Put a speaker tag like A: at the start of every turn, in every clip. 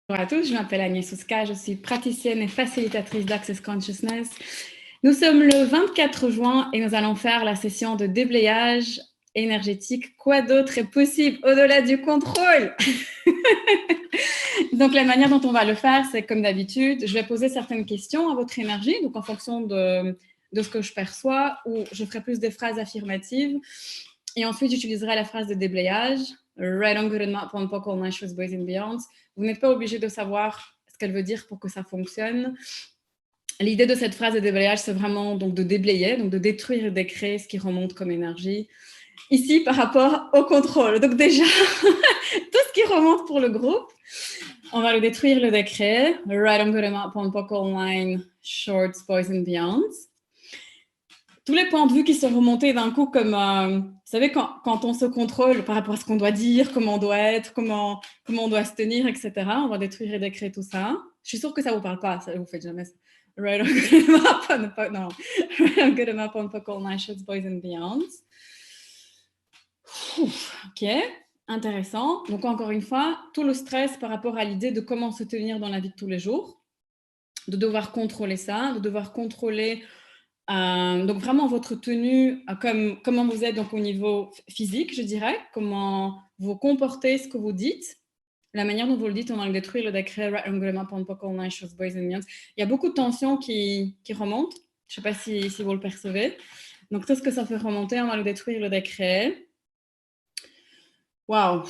A: Bonjour à tous, je m'appelle Agnès Ouska, je suis praticienne et facilitatrice d'Access Consciousness. Nous sommes le 24 juin et nous allons faire la session de déblayage énergétique. Quoi d'autre est possible au-delà du contrôle? Donc la manière dont on va le faire, c'est comme d'habitude, je vais poser certaines questions à votre énergie, donc en fonction de ce que je perçois, ou je ferai plus des phrases affirmatives. Et ensuite, j'utiliserai la phrase de déblayage. Right on, good enough, on peut call nice boys and beyond. Vous n'êtes pas obligé de savoir ce qu'elle veut dire pour que ça fonctionne. L'idée de cette phrase de déblayage, c'est vraiment donc de déblayer, donc de détruire et décréer ce qui remonte comme énergie. Ici, par rapport au contrôle. Donc déjà, tout ce qui remonte pour le groupe, on va le détruire, le décréer. Right on, good enough, on peut call line shorts, boys and beyond. Tous les points de vue qui sont remontés d'un coup comme, vous savez, quand on se contrôle par rapport à ce qu'on doit dire, comment on doit être, comment on doit se tenir, etc. On va détruire et décréer tout ça. Je suis sûre que ça ne vous parle pas, ça vous faites jamais ça. Right on good map, non. Right on good map, on peut call nice boys and beyond. Ok, intéressant. Donc encore une fois, tout le stress par rapport à l'idée de comment se tenir dans la vie de tous les jours, de devoir contrôler ça, de devoir contrôler donc vraiment votre tenue, comment vous êtes donc au niveau physique, je dirais, comment vous comportez, ce que vous dites, la manière dont vous le dites, on va le détruire, le décret, il y a beaucoup de tensions qui remontent, je ne sais pas si vous le percevez, donc tout ce que ça fait remonter, on va le détruire, le décret. Wow,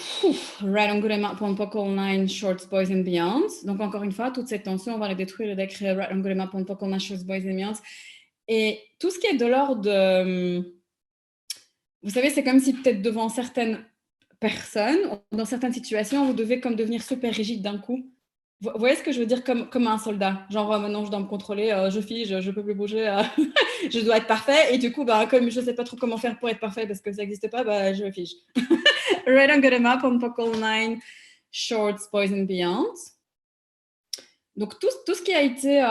A: right on good amount on call 9 shorts boys and beyond. Donc encore une fois, toute cette tension, on va le détruire, le décret, right on good amount on call 9 shorts boys and beyond. Et tout ce qui est de l'ordre de... Vous savez, c'est comme si peut-être devant certaines personnes, dans certaines situations, vous devez comme devenir super rigide d'un coup. Vous voyez ce que je veux dire comme un soldat? Genre, maintenant, je dois me contrôler, je fige, je ne peux plus bouger, je dois être parfait. Et du coup, comme je ne sais pas trop comment faire pour être parfait parce que ça n'existe pas, je fige. Right on good map on Pockle 9, shorts, boys and beyond. Donc, tout ce qui a été...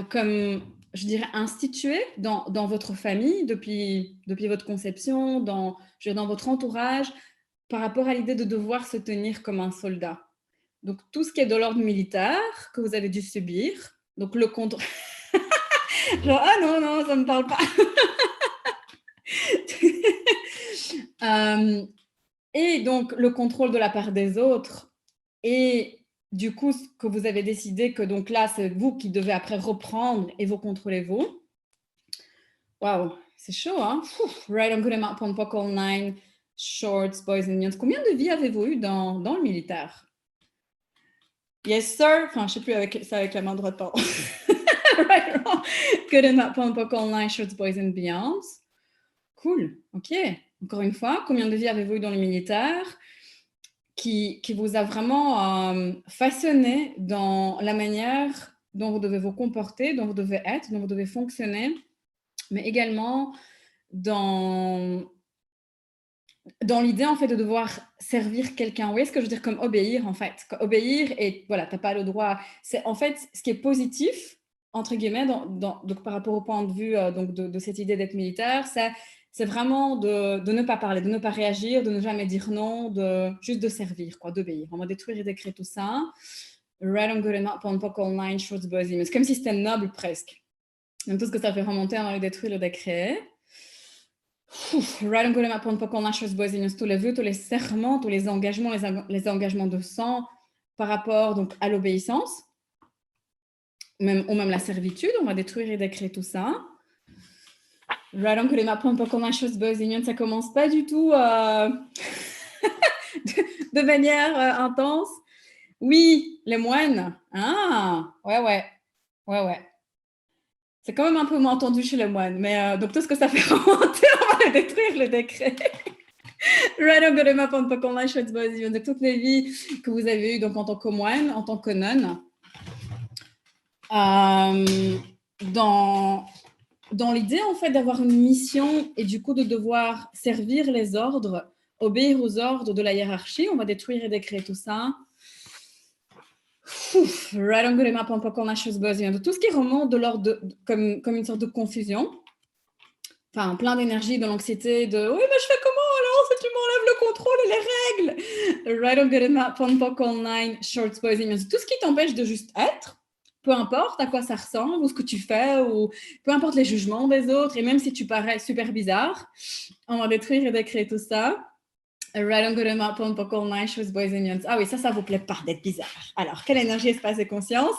A: comme, je dirais, institué dans votre famille depuis votre conception, dans votre entourage, par rapport à l'idée de devoir se tenir comme un soldat. Donc, tout ce qui est de l'ordre militaire que vous avez dû subir, donc le contrôle... Genre, ah non, ça ne me parle pas. Et donc, le contrôle de la part des autres et du coup, ce que vous avez décidé que donc là, c'est vous qui devez après reprendre et vous contrôlez vous. Waouh, c'est chaud, hein? Right on good amount on Pockle 9, shorts, boys and beyond. Combien de vies avez-vous eu dans le militaire? Yes, sir. Enfin, je ne sais plus avec la main droite, pardon. Right on good amount on Pockle 9, shorts, boys and beyond. Cool, ok. Encore une fois, combien de vies avez-vous eu dans le militaire qui vous a vraiment façonné dans la manière dont vous devez vous comporter, dont vous devez être, dont vous devez fonctionner, mais également dans l'idée, en fait, de devoir servir quelqu'un. Vous voyez ce que je veux dire? Comme obéir, en fait. Obéir et voilà, tu n'as pas le droit. C'est en fait ce qui est positif, entre guillemets, donc, par rapport au point de vue donc de cette idée d'être militaire, c'est vraiment de ne pas parler, de ne pas réagir, de ne jamais dire non, juste de servir, quoi, d'obéir. On va détruire et décrire tout ça. Right on good enough on Pockle 9 shorts boys. C'est comme si c'était noble presque. Donc tout ce que ça fait remonter, on va le détruire, le décréer. Right on good enough on Pockle 9 shorts boys. Tous les vœux, tous les serments, tous les engagements, les engagements de sang par rapport donc à l'obéissance, ou même la servitude, on va détruire et décréer tout ça. Right on good enough on Pockle 9 shorts boys. Ça commence pas du tout de manière intense. Oui, les moines. Ah, ouais. C'est quand même un peu moins entendu chez les moines. Mais donc, tout ce que ça fait remonter, on va le détruire, le décret. Right on good map on Pockle 9 shorts boys. De toutes les vies que vous avez eues donc, en tant que moine, en tant que nonne. Dans l'idée, en fait, d'avoir une mission et du coup de devoir servir les ordres, obéir aux ordres de la hiérarchie, on va détruire et décréer tout ça. Right on good map on Pockle 9 shorts boys. De tout ce qui remonte de l'ordre comme une sorte de confusion. Enfin, plein d'énergie, de l'anxiété, de « Oui, mais je fais comment alors si tu m'enlèves le contrôle et les règles. Right on Gurema, Ponpok Online, Shorts, Boys and Girls. Tout ce qui t'empêche de juste être, peu importe à quoi ça ressemble ou ce que tu fais, ou peu importe les jugements des autres, et même si tu parais super bizarre, on va détruire et décréter tout ça. Right on Gurema, Ponpok Online, Shorts, Boys and Girls. Ah oui, ça vous plaît pas d'être bizarre. Alors, quelle énergie, espace et conscience?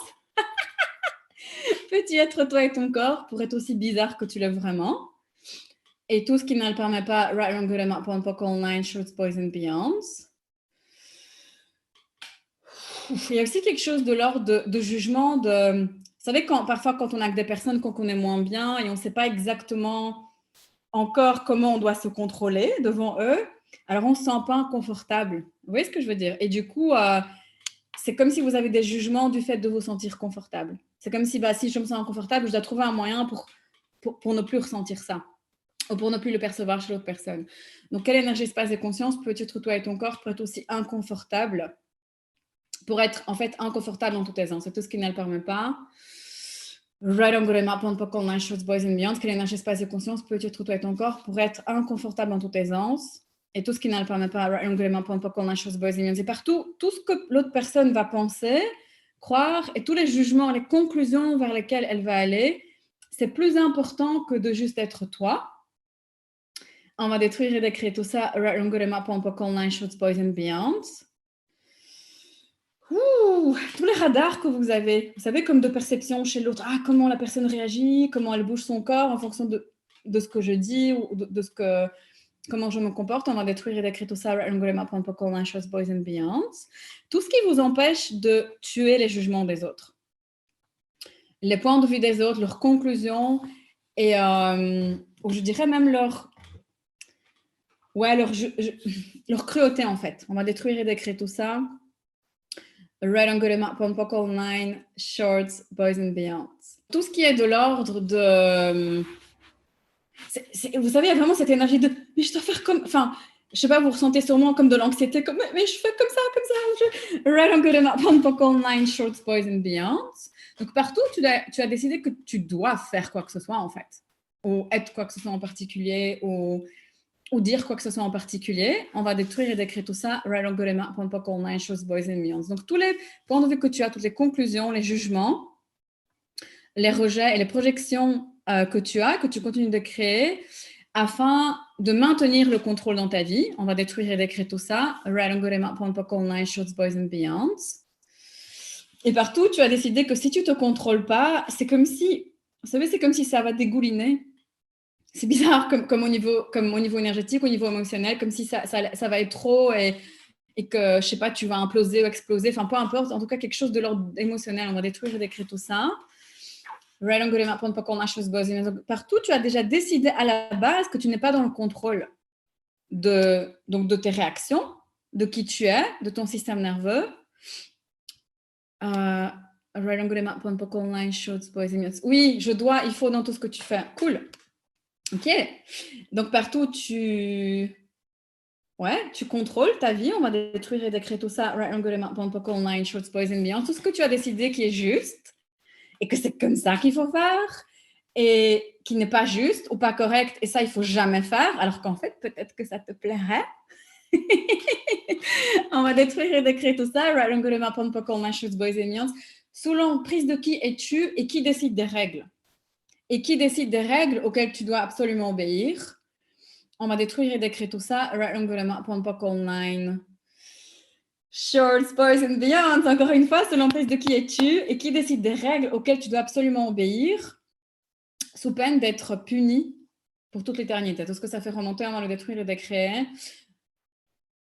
A: Peux-tu être toi et ton corps pour être aussi bizarre que tu l'es vraiment? Et tout ce qui ne le permet pas, Right on Gurema, Ponpok Online, Shorts, Boys and Beyonds. Il y a aussi quelque chose de l'ordre de jugement. Vous savez, parfois, quand on a que des personnes qu'on connaît moins bien et on ne sait pas exactement encore comment on doit se contrôler devant eux, alors on ne se sent pas inconfortable. Vous voyez ce que je veux dire? Et du coup, c'est comme si vous avez des jugements du fait de vous sentir confortable. C'est comme si, si je me sens inconfortable, je dois trouver un moyen pour ne plus ressentir ça, ou pour ne plus le percevoir chez l'autre personne. Donc, quelle énergie, espace et conscience peut être toi et ton corps pour être aussi inconfortable, pour être en fait inconfortable en toute aisance? C'est tout ce qui ne le permet pas. Right on Gurema, Ponpok Online, Shorts, Boys and Beyond. Quelle énergie, espace et conscience peut être toi et ton corps pour être inconfortable en toute aisance? Et tout ce qui ne le permet pas, Right on Gurema, Ponpok Online, Shorts, Boys and Beyond. C'est partout, tout ce que l'autre personne va penser, croire, et tous les jugements, les conclusions vers lesquelles elle va aller, c'est plus important que de juste être toi. On va détruire et décréter tout ça, Right on Gurema, Ponpok Online, Shorts, Boys and Beyond. Tous les radars que vous avez, vous savez, comme de perception chez l'autre, comment la personne réagit, comment elle bouge son corps en fonction de ce que je dis ou de comment je me comporte. On va détruire et décréter tout ça, Boys and Beyond. Tout ce qui vous empêche de tuer les jugements des autres, les points de vue des autres, leurs conclusions et ou je dirais même leur cruauté en fait. On va détruire et décréter tout ça. Right on Gurema, Ponpok Online, Shorts, Boys and Beyond. Tout ce qui est de l'ordre de... vous savez, il y a vraiment cette énergie de « mais je dois faire comme... » Enfin, je sais pas, vous ressentez sûrement comme de l'anxiété, comme « mais je fais comme ça. » Right on Gurema, Ponpok Online, Shorts, Boys and Beyond. Donc partout, tu as décidé que tu dois faire quoi que ce soit en fait. Ou être quoi que ce soit en particulier, ou dire quoi que ce soit en particulier, on va détruire et décrire tout ça, Right on Gurema, Ponpok Online, Shorts, Boys and Beyond. Donc, tous les points de vue que tu as, toutes les conclusions, les jugements, les rejets et les projections que tu as, que tu continues de créer, afin de maintenir le contrôle dans ta vie, on va détruire et décrire tout ça, Right on Gurema, Ponpok Online, Shorts, Boys and Beyond. Et partout, tu as décidé que si tu ne te contrôles pas, c'est comme si, vous savez, c'est comme si ça va dégouliner. C'est bizarre comme au niveau énergétique, au niveau émotionnel, comme si ça va être trop et que, je sais pas, tu vas imploser ou exploser, enfin peu importe, en tout cas quelque chose de l'ordre émotionnel, on va détruire et décrire tout ça. Right on Gurema, Ponpok Online, Shorts, Boys and Beyond. Partout, tu as déjà décidé à la base que tu n'es pas dans le contrôle de tes réactions, de qui tu es, de ton système nerveux. Right on Gurema, Ponpok Online, Shorts, Boys and Beyond. Oui, il faut dans tout ce que tu fais. Cool. Ok, donc partout tu contrôles ta vie, on va détruire et décrire tout ça, Right on Gurema, Ponpok Online, Shorts, Boys and Beyond, tout ce que tu as décidé qui est juste et que c'est comme ça qu'il faut faire et qui n'est pas juste ou pas correct et ça il faut jamais faire alors qu'en fait peut-être que ça te plairait. On va détruire et décrire tout ça, Right on Gurema, Ponpok Online, Shorts, Boys and Beyond, sous l'emprise de qui es-tu et qui décide des règles. Et qui décide des règles auxquelles tu dois absolument obéir. On va détruire et décrire tout ça. Right on Gurema, Ponpok Online, Shorts, Boys and Beyond. Encore une fois, selon l'emprise de qui es-tu et qui décide des règles auxquelles tu dois absolument obéir, sous peine d'être puni pour toute l'éternité. Tout ce que ça fait remonter, on va le détruire et décréer.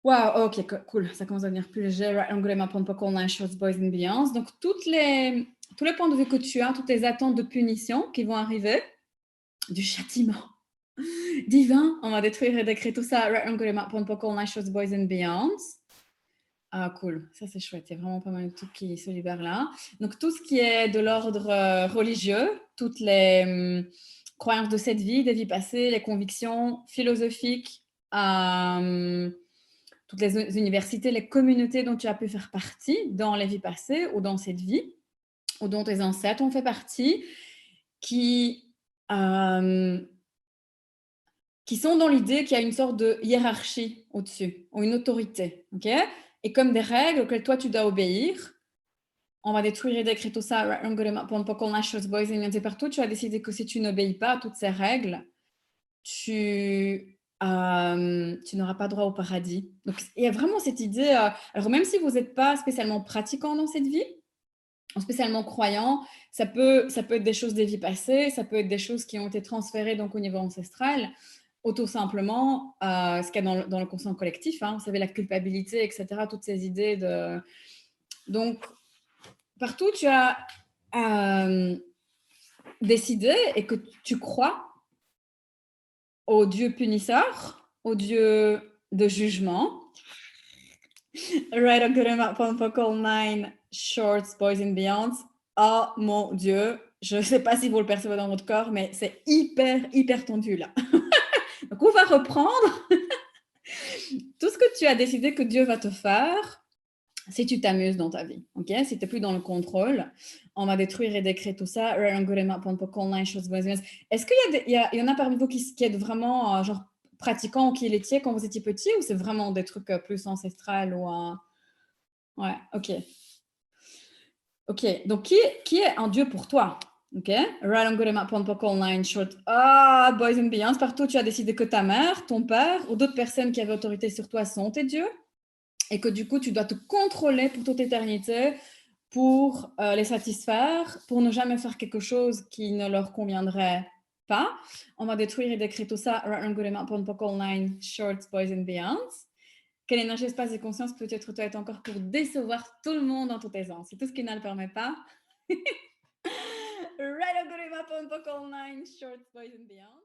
A: Wow, ok, cool. Ça commence à devenir plus léger. Right on Gurema, Ponpok Online, Shorts, Boys and Beyond. Donc, tous les points de vue que tu as, toutes les attentes de punition qui vont arriver, du châtiment divin, on va détruire et décrire tout ça, Right on Gurema, Ponpok Online, Shorts, Boys and Beyond. Ah, cool, ça c'est chouette, il y a vraiment pas mal de trucs qui se libèrent là. Donc, tout ce qui est de l'ordre religieux, toutes les croyances de cette vie, des vies passées, les convictions philosophiques, toutes les universités, les communautés dont tu as pu faire partie dans les vies passées ou dans cette vie, ou dont tes ancêtres ont fait partie, qui qui sont dans l'idée qu'il y a une sorte de hiérarchie au-dessus, ou une autorité, ok? Et comme des règles auxquelles toi, tu dois obéir. On va détruire et décrire tout ça, et partout, tu as décidé que si tu n'obéis pas à toutes ces règles, tu n'auras pas droit au paradis. Donc, il y a vraiment cette idée, alors même si vous n'êtes pas spécialement pratiquant dans cette vie, ou spécialement croyant, ça peut être des choses des vies passées, ça peut être des choses qui ont été transférées donc au niveau ancestral, ou tout simplement, ce qu'il y a dans le conscient collectif, hein, vous savez, la culpabilité, etc., toutes ces idées de... Donc, partout, tu as décidé et que tu crois au Dieu punisseur, au Dieu de jugement. Right on Guruma Ponpokol 9, Shorts, Boys and Beyond. Oh mon Dieu, je ne sais pas si vous le percevez dans votre corps, mais c'est hyper, hyper tendu là. Donc on va reprendre tout ce que tu as décidé que Dieu va te faire si tu t'amuses dans ta vie, ok? Si tu n'es plus dans le contrôle, on va détruire et décrire tout ça. Est-ce qu'il y en a parmi vous qui êtes vraiment genre pratiquants ou qui l'étiez quand vous étiez petit, ou c'est vraiment des trucs plus ancestrales ou ouais, ok. Ok, donc qui est un Dieu pour toi? Ok, ah, Boys and Beyond, partout tu as décidé que ta mère, ton père ou d'autres personnes qui avaient autorité sur toi sont tes dieux, et que du coup tu dois te contrôler pour toute éternité pour les satisfaire, pour ne jamais faire quelque chose qui ne leur conviendrait pas. On va détruire et décrire tout ça. Shorts, Boys and Beyond. Quelle énergie, espace et conscience peut-être toi être encore pour décevoir tout le monde en toute aisance? C'est tout ce qui ne le permet pas. Shorts, Boys and Beyond.